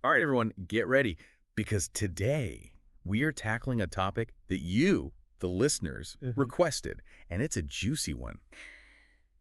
All right, everyone, get ready because today we are tackling a topic that you, the listeners, Mhm. requested, and it's a juicy one.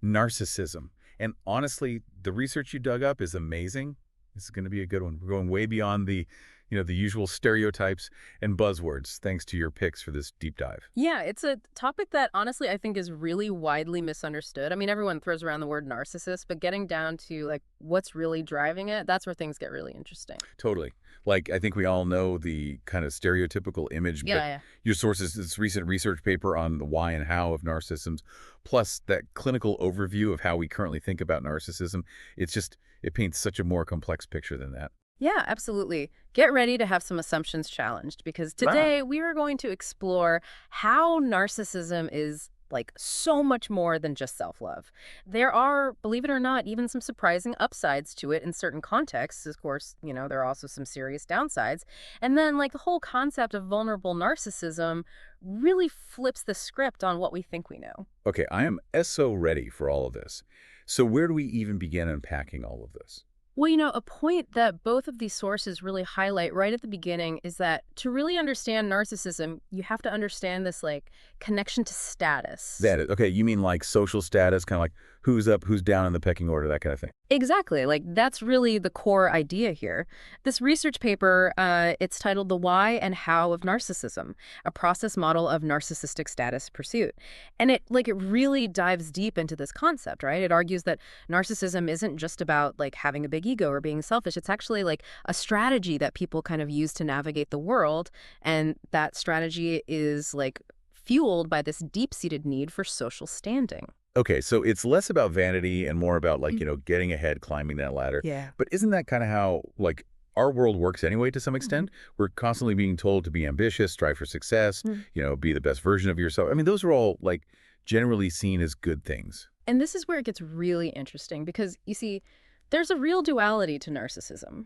Narcissism. And honestly, the research you dug up is amazing. This is going to be a good one. We're going way beyond the usual stereotypes and buzzwords, thanks to your picks for this deep dive. Yeah, it's a topic that honestly I think is really widely misunderstood. I mean, everyone throws around the word narcissist, but getting down to like what's really driving it, that's where things get really interesting. Totally. Like, I think we all know the kind of stereotypical image, but Yeah. your source is this recent research paper on the why and how of narcissism, plus that clinical overview of how we currently think about narcissism. It paints such a more complex picture than that. Yeah, absolutely. Get ready to have some assumptions challenged because Ah. today we are going to explore how narcissism is like so much more than just self-love. There are, believe it or not, even some surprising upsides to it in certain contexts. Of course, there are also some serious downsides. And then like the whole concept of vulnerable narcissism really flips the script on what we think we know. Okay, I am so ready for all of this. So where do we even begin unpacking all of this? Well, a point that both of these sources really highlight right at the beginning is that to really understand narcissism, you have to understand this like connection to status. That is, okay, you mean like social status, kind of like who's up, who's down in the pecking order, that kind of thing. Exactly. Like that's really the core idea here. This research paper, it's titled The Why and How of Narcissism, a process model of narcissistic status pursuit. And it really dives deep into this concept, right? It argues that narcissism isn't just about like having a big ego or being selfish. It's actually like a strategy that people kind of use to navigate the world. And that strategy is like fueled by this deep-seated need for social standing. Okay, so it's less about vanity and more about like, getting ahead, climbing that ladder. Yeah. But isn't that kind of how like our world works anyway to some extent? We're constantly being told to be ambitious, strive for success, be the best version of yourself. I mean, those are all like generally seen as good things. And this is where it gets really interesting because, you see, there's a real duality to narcissism.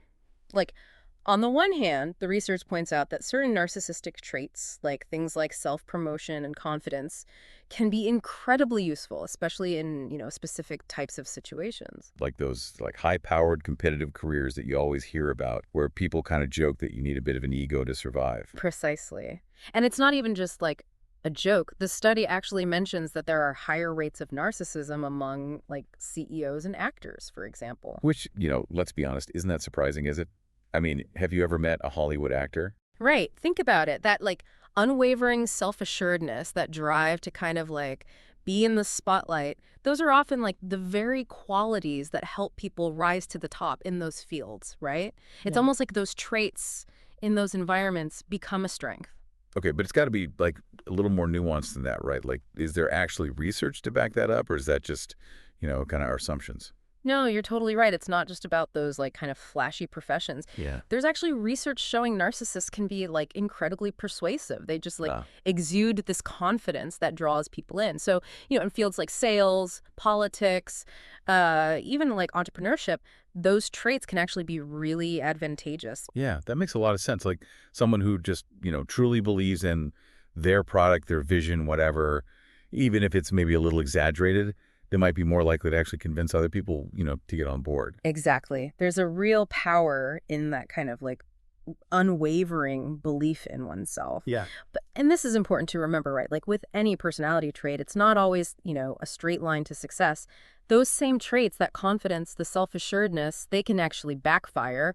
Like, on the one hand, the research points out that certain narcissistic traits, like things like self-promotion and confidence, can be incredibly useful, especially in, specific types of situations. Like those like high-powered competitive careers that you always hear about where people kind of joke that you need a bit of an ego to survive. Precisely. And it's not even just like a joke. The study actually mentions that there are higher rates of narcissism among like CEOs and actors, for example. Which, let's be honest, isn't that surprising, is it? I mean, have you ever met a Hollywood actor? Right. Think about it. That like unwavering self-assuredness, that drive to kind of like be in the spotlight, those are often like the very qualities that help people rise to the top in those fields, right? It's Yeah. almost like those traits in those environments become a strength. Okay, but it's got to be like a little more nuanced than that, right? Like, is there actually research to back that up, or is that just, kind of our assumptions? No, you're totally right. It's not just about those like kind of flashy professions. Yeah. There's actually research showing narcissists can be like incredibly persuasive. They just like Ah, exude this confidence that draws people in. So, in fields like sales, politics, even like entrepreneurship, those traits can actually be really advantageous. yeah, that makes a lot of sense. Like someone who just, truly believes in their product, their vision, whatever, even if it's maybe a little exaggerated, they might be more likely to actually convince other people, to get on board. Exactly. There's a real power in that kind of like unwavering belief in oneself. Yeah. And this is important to remember, right? Like with any personality trait, it's not always, a straight line to success. Those same traits, that confidence, the self-assuredness, they can actually backfire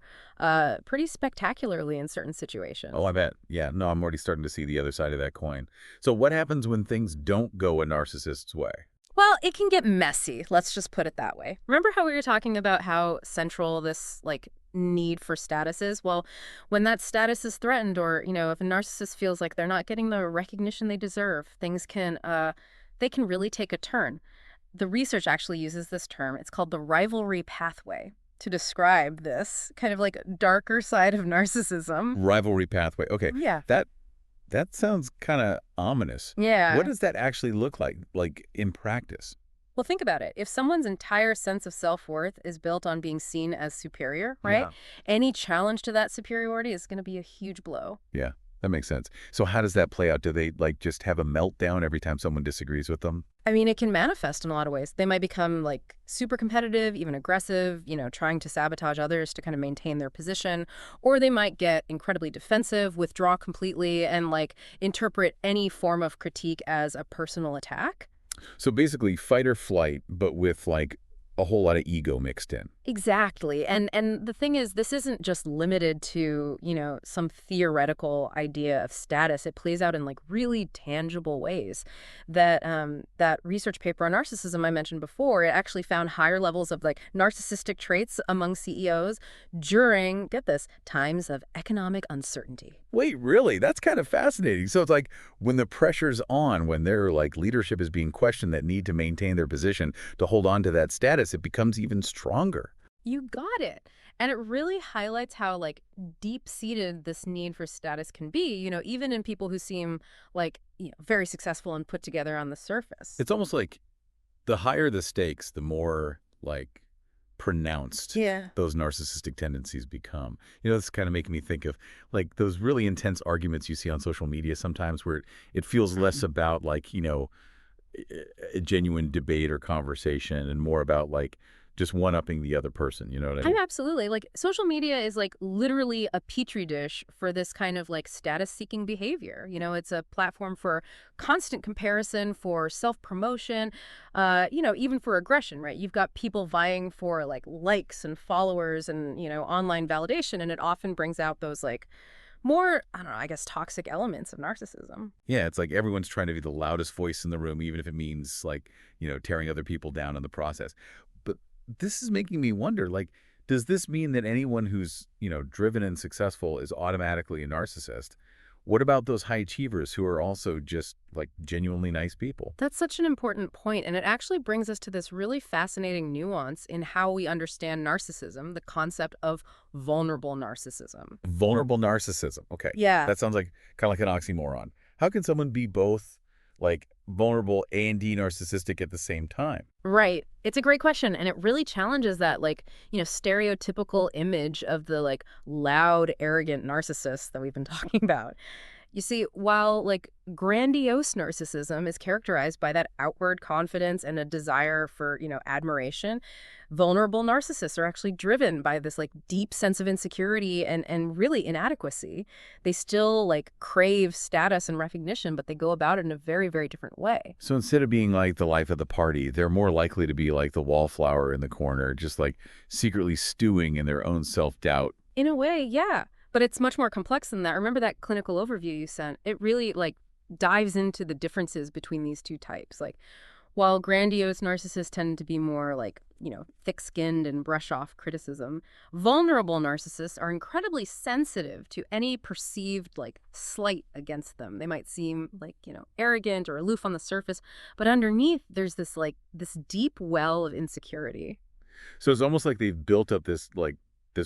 pretty spectacularly in certain situations. Oh, I bet. Yeah, no, I'm already starting to see the other side of that coin. So what happens when things don't go a narcissist's way? Well, it can get messy. Let's just put it that way. Remember how we were talking about how central this like need for status is? Well, when that status is threatened or, if a narcissist feels like they're not getting the recognition they deserve, things can they can really take a turn. The research actually uses this term. It's called the rivalry pathway to describe this kind of like darker side of narcissism. Rivalry pathway. Okay, Yeah. that sounds kind of ominous. Yeah. What does that actually look like in practice? Well, think about it. If someone's entire sense of self-worth is built on being seen as superior, right? Yeah. Any challenge to that superiority is going to be a huge blow. Yeah. That makes sense. So how does that play out? Do they, like, just have a meltdown every time someone disagrees with them? I mean, it can manifest in a lot of ways. They might become like super competitive, even aggressive, trying to sabotage others to kind of maintain their position. Or they might get incredibly defensive, withdraw completely, and like interpret any form of critique as a personal attack. So basically fight or flight, but with, like, a whole lot of ego mixed in. Exactly. And the thing is, this isn't just limited to, some theoretical idea of status. It plays out in like really tangible ways. That research paper on narcissism I mentioned before, it actually found higher levels of like narcissistic traits among CEOs during, get this, times of economic uncertainty. Wait, really? That's kind of fascinating. So it's like when the pressure's on, when their like leadership is being questioned that need to maintain their position to hold on to that status, it becomes even stronger. You got it. And it really highlights how like deep-seated this need for status can be, even in people who seem like, very successful and put together on the surface. It's almost like the higher the stakes, the more like pronounced Yeah. those narcissistic tendencies become. It's kind of making me think of like those really intense arguments you see on social media sometimes where it feels less about like, a genuine debate or conversation and more about like just one-upping the other person. You know what I I'm mean? absolutely like social media is like literally a petri dish for this kind of like status seeking behavior. It's a platform for constant comparison, for self-promotion, even for aggression, right? You've got people vying for like likes and followers and, online validation, and it often brings out those like more, I don't know, I guess toxic elements of narcissism. Yeah, it's like everyone's trying to be the loudest voice in the room, even if it means like, tearing other people down in the process. But this is making me wonder, like, does this mean that anyone who's, driven and successful is automatically a narcissist? What about those high achievers who are also just like genuinely nice people? That's such an important point, and it actually brings us to this really fascinating nuance in how we understand narcissism, the concept of vulnerable narcissism. Vulnerable narcissism. Okay. Yeah. That sounds like kind of like an oxymoron. How can someone be both like vulnerable and narcissistic at the same time? Right. It's a great question, and it really challenges that like, stereotypical image of the like loud, arrogant narcissist that we've been talking about. You see, while like grandiose narcissism is characterized by that outward confidence and a desire for, admiration, vulnerable narcissists are actually driven by this like deep sense of insecurity and really inadequacy. They still like crave status and recognition, but they go about it in a very, very different way. So instead of being like the life of the party, they're more likely to be like the wallflower in the corner, just like secretly stewing in their own self-doubt. In a way, yeah. But it's much more complex than that. Remember that clinical overview you sent? It really like dives into the differences between these two types. Like while grandiose narcissists tend to be more like, thick-skinned and brush off criticism, vulnerable narcissists are incredibly sensitive to any perceived like slight against them. They might seem like, arrogant or aloof on the surface, but underneath there's this deep well of insecurity. So it's almost like they've built up this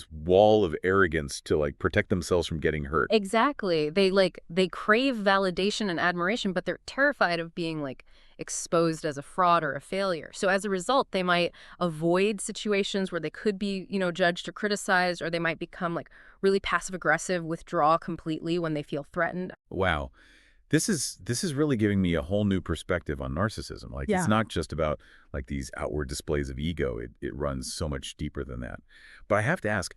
wall of arrogance to like protect themselves from getting hurt. Exactly. They crave validation and admiration, but they're terrified of being like exposed as a fraud or a failure. So as a result, they might avoid situations where they could be, judged or criticized, or they might become like really passive aggressive, withdraw completely when they feel threatened. Wow. This is really giving me a whole new perspective on narcissism. Like it's Yeah. not just about like these outward displays of ego. It runs so much deeper than that. But I have to ask,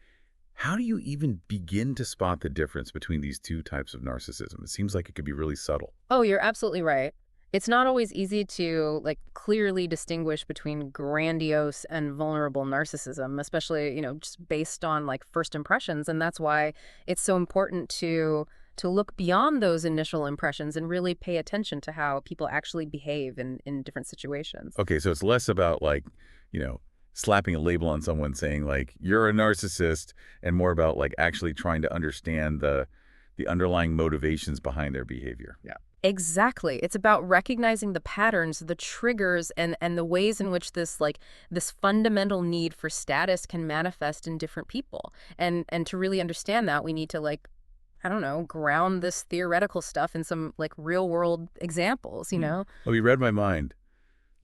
how do you even begin to spot the difference between these two types of narcissism? It seems like it could be really subtle. Oh, you're absolutely right. It's not always easy to like clearly distinguish between grandiose and vulnerable narcissism, especially, just based on like first impressions. And that's why it's so important to look beyond those initial impressions and really pay attention to how people actually behave in different situations. Okay, so it's less about like, slapping a label on someone saying like you're a narcissist and more about like actually trying to understand the underlying motivations behind their behavior. Yeah. Exactly. It's about recognizing the patterns, the triggers, and the ways in which this fundamental need for status can manifest in different people. And to really understand that, we need to like, I don't know, ground this theoretical stuff in some like real world examples, you know? Oh, you read my mind.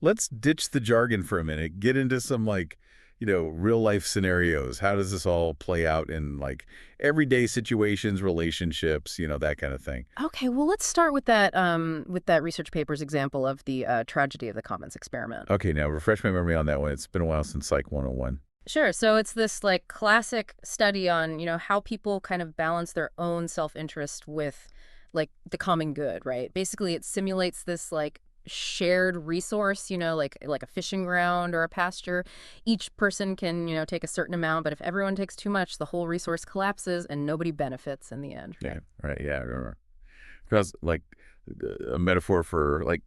Let's ditch the jargon for a minute, get into some like, real life scenarios. How does this all play out in like everyday situations, relationships, that kind of thing? Okay, well, let's start with that research paper's example of the tragedy of the commons experiment. Okay, now refresh my memory on that one. It's been a while since Psych 101. Sure. So it's this like classic study on, how people kind of balance their own self-interest with like the common good, right? Basically, it simulates this like shared resource, like a fishing ground or a pasture. Each person can, take a certain amount, but if everyone takes too much, the whole resource collapses and nobody benefits in the end, Yeah, right? right. Yeah, I remember. Because like a metaphor for like,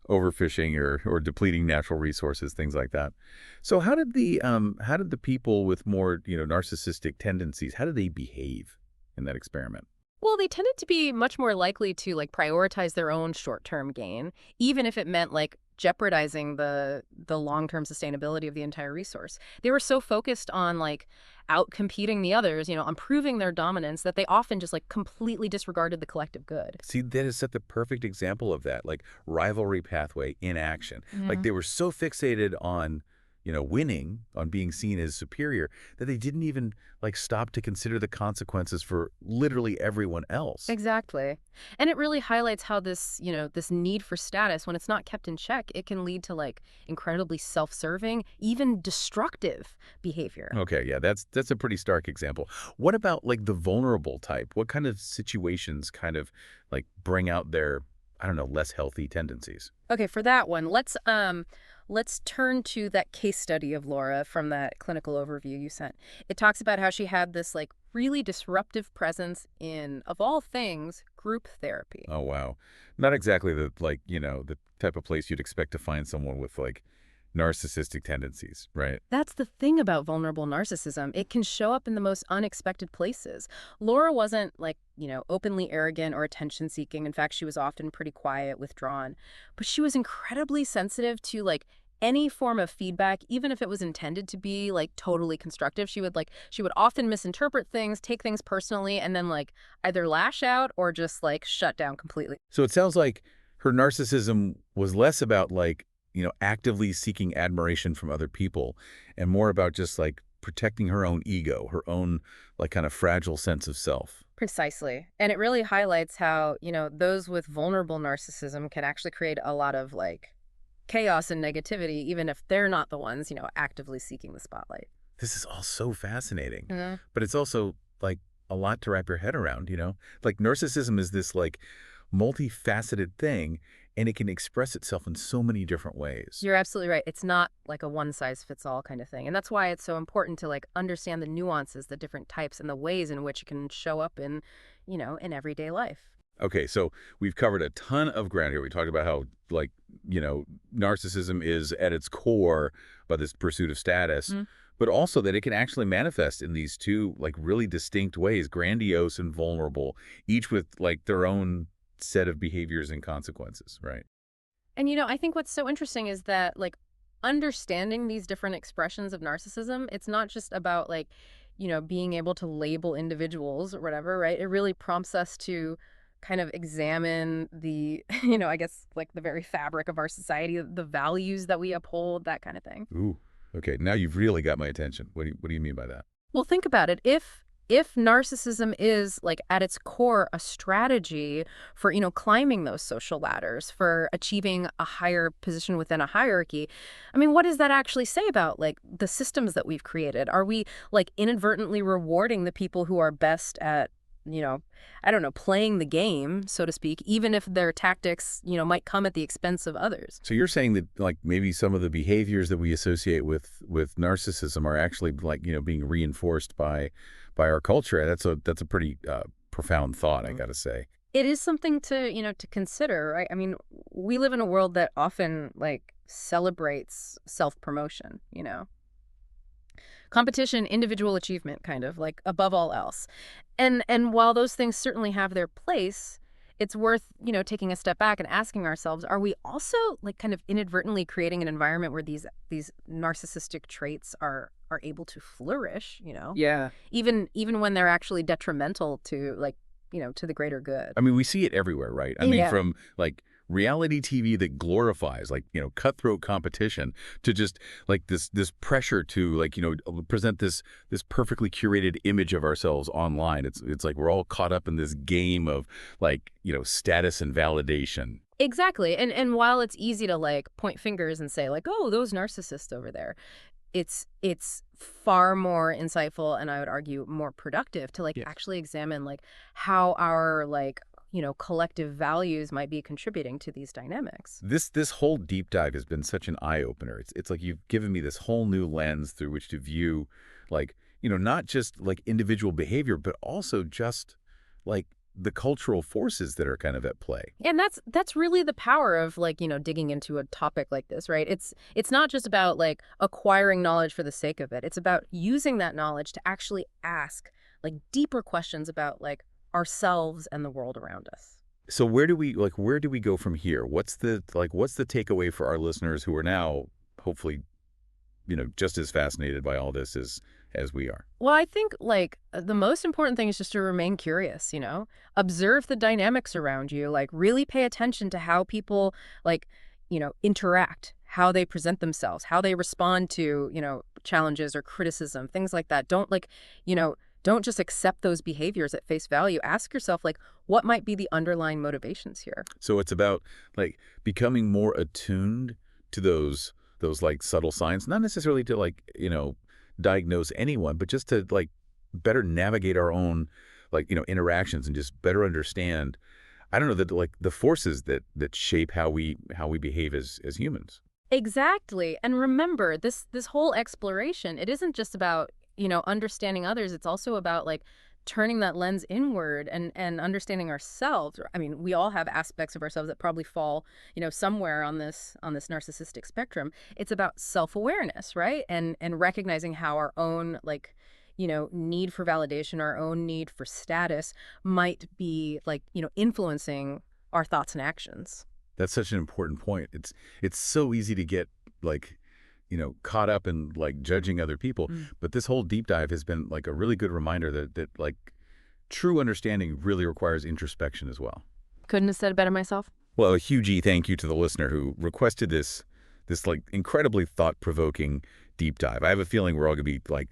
overfishing or depleting natural resources, things like that. So how did the people with more, narcissistic tendencies, how did they behave in that experiment? Well, they tended to be much more likely to like prioritize their own short-term gain, even if it meant like jeopardizing the long-term sustainability of the entire resource. They were so focused on like outcompeting the others, on proving their dominance that they often just like completely disregarded the collective good. See, that is such the perfect example of that, like rivalry pathway in action. Like Yeah. they were so fixated on, winning, on being seen as superior, that they didn't even like stop to consider the consequences for literally everyone else. Exactly. And it really highlights how this need for status, when it's not kept in check, it can lead to like incredibly self-serving, even destructive behavior. Okay, yeah, that's a pretty stark example. What about like the vulnerable type? What kind of situations kind of like bring out their, I don't know, less healthy tendencies? Okay, for that one, let's turn to that case study of Laura from that clinical overview you sent. It talks about how she had this like really disruptive presence in, of all things, group therapy. Oh wow. Not exactly the like, the type of place you'd expect to find someone with like narcissistic tendencies, right? That's the thing about vulnerable narcissism. It can show up in the most unexpected places. Laura wasn't like, openly arrogant or attention seeking. In fact, she was often pretty quiet, withdrawn. But she was incredibly sensitive to like any form of feedback, even if it was intended to be like totally constructive. She would often misinterpret things, take things personally, and then like either lash out or just like shut down completely. So it sounds like her narcissism was less about like, actively seeking admiration from other people and more about just like protecting her own ego, her own like kind of fragile sense of self. Precisely. And it really highlights how, those with vulnerable narcissism can actually create a lot of like chaos and negativity, even if they're not the ones, actively seeking the spotlight. This is all so fascinating, Mhm. but it's also like a lot to wrap your head around. Like narcissism is this like multifaceted thing and it can express itself in so many different ways. You're absolutely right. It's not like a one size fits all kind of thing. And that's why it's so important to like understand the nuances, the different types, and the ways in which it can show up in everyday life. Okay, so we've covered a ton of ground here. We talked about how, like, narcissism is at its core about this pursuit of status, but also that it can actually manifest in these two, like, really distinct ways, grandiose and vulnerable, each with, like, their own set of behaviors and consequences, right? And I think what's so interesting is that like understanding these different expressions of narcissism, it's not just about like, being able to label individuals or whatever, right? It really prompts us to kind of examine the, I guess like the very fabric of our society, the values that we uphold, that kind of thing. Ooh, okay, now you've really got my attention. What do you mean by that? Well, think about it. If narcissism is like at its core a strategy for, climbing those social ladders, for achieving a higher position within a hierarchy, I mean, what does that actually say about like the systems that we've created? Are we like inadvertently rewarding the people who are best at, I don't know, playing the game, so to speak, even if their tactics, might come at the expense of others? So you're saying that like maybe some of the behaviors that we associate with narcissism are actually like being reinforced by our culture. That's a pretty profound thought, I gotta say. It is something to, to consider, right? I mean, we live in a world that often like celebrates self-promotion. Competition, individual achievement kind of like above all else. And while those things certainly have their place, it's worth, taking a step back and asking ourselves, are we also like kind of inadvertently creating an environment where these narcissistic traits are able to flourish, Yeah. even when they're actually detrimental to like, to the greater good. I mean, we see it everywhere, right? I mean, Yeah. from like reality TV that glorifies, like, cutthroat competition, to just like this pressure to, like, present this perfectly curated image of ourselves online. It's like we're all caught up in this game of, like, status and validation. Exactly. And while it's easy to like point fingers and say like, "Oh, those narcissists over there," it's far more insightful and I would argue more productive to like Yes. actually examine like how our like, collective values might be contributing to these dynamics. This whole deep dive has been such an eye opener. It's like you've given me this whole new lens through which to view, like, not just like individual behavior, but also just like the cultural forces that are kind of at play. And that's really the power of like, digging into a topic like this, right? It's not just about like acquiring knowledge for the sake of it. It's about using that knowledge to actually ask like deeper questions about like ourselves and the world around us. So where do we go from here? What's the takeaway for our listeners who are now hopefully, just as fascinated by all this as we are? Well, I think like the most important thing is just to remain curious, observe the dynamics around you, like really pay attention to how people like, interact, how they present themselves, how they respond to, challenges or criticism, things like that. Don't just accept those behaviors at face value. Ask yourself like, what might be the underlying motivations here? So it's about like becoming more attuned to those like subtle signs, not necessarily to like, diagnose anyone, but just to like better navigate our own like, interactions and just better understand, I don't know, that like the forces that shape how we behave as humans. Exactly. And remember, this whole exploration, it isn't just about, understanding others. It's also about like turning that lens inward and understanding ourselves. I mean, we all have aspects of ourselves that probably fall, somewhere on this narcissistic spectrum. It's about self-awareness, right? And recognizing how our own like, need for validation, our own need for status might be like, influencing our thoughts and actions. That's such an important point. It's so easy to get like, caught up in like judging other people, Mm. but this whole deep dive has been like a really good reminder that like true understanding really requires introspection as well. Couldn't have said it better myself. Well, a huge thank you to the listener who requested this like incredibly thought-provoking deep dive. I have a feeling we're all going to be like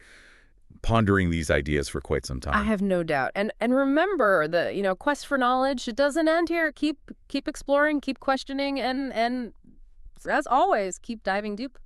pondering these ideas for quite some I time. have no doubt. And remember the, quest for knowledge, it doesn't end here. Keep exploring, keep questioning, and as always, keep diving deep.